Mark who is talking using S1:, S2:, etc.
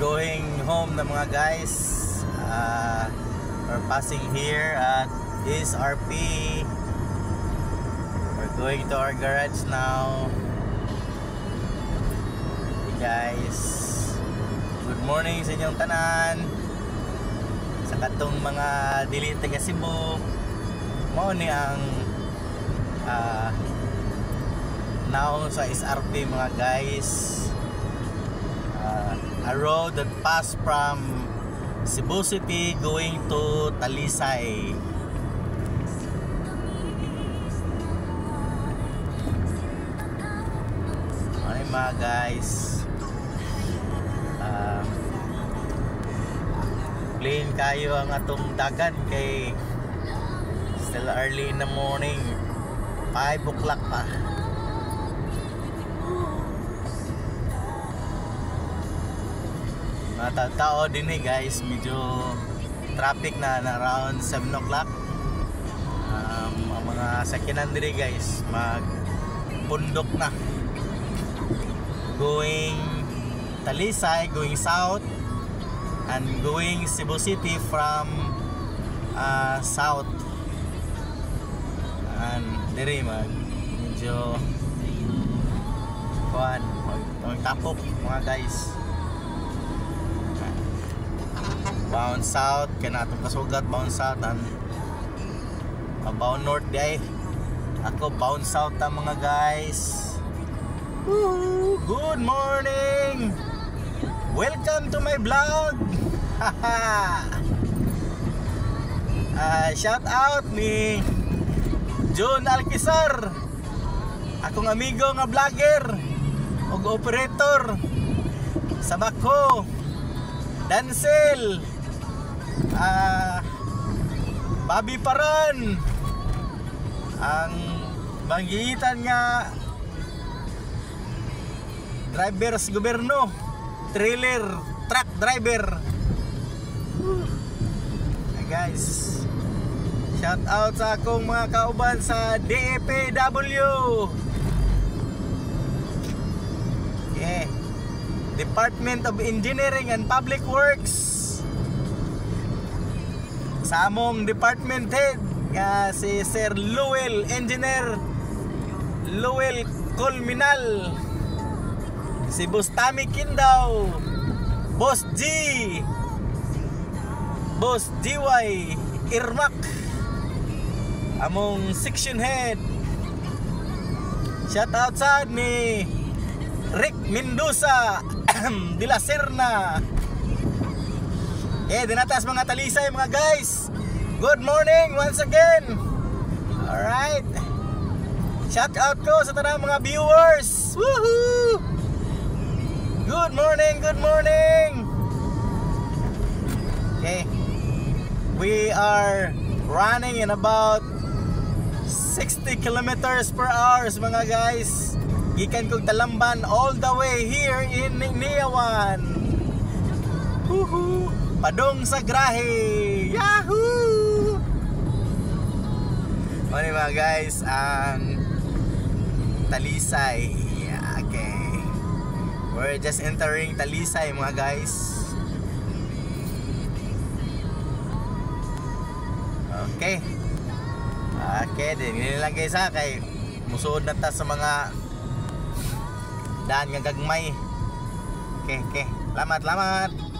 S1: going home na mga guys. We're passing here at East RP. We're going to our garage now. Hey guys, good morning sa inyong tanan. Sa katong mga dili taga Cebu, mao ni ang naong sa SRP mga guys. A road that passed from Cebu City going to Talisay. Okay mga guys, plain kayo ang atong dagan kay still early in the morning, 5 o'clock pa. Tao din guys, medyo traffic na around 7 o'clock. Ang mga sakinan diri guys magpundok na, going Talisay, going south, and going Cebu City from south. And diri medyo kuan magtapok mga guys. Bound south, kaya natong kasugat bound south, and bound north di ay. Ako bound south ta mga guys. Woo! Good morning! Welcome to my vlog! Shout out ni John Alquizar, akong amigo nga vlogger ug operator sa Bako, Dancel, Bobby Paran, ang banggitan nga driver sa gobyerno, trailer truck driver. Hey guys, shout out sa akong mga kauban sa DFW, yeah, Department of Engineering and Public Works. Sa among department head si Sir Luel, Engineer Luel Colminal, si Boss Tami Kindaw, Boss G, Boss GY Irmak, among section head. Shout out sa ni Rick Mendoza de la Serna. Dinatas mga Talisay mga guys. Good morning once again. Alright, shout out ko sa tanang mga viewers. Woohoo! Good morning, good morning. Okay, we are running in about 60 kilometers per hour mga guys. Gikan kog Talamban all the way here in Niawan. Woohoo! Padong sa Grahe. Yahoo! Okay mga guys, ang Talisay. Okay, we're just entering Talisay mga guys. Okay, din lang guys kay musuod na ta sa mga daan nga gagmay. Okay, salamat.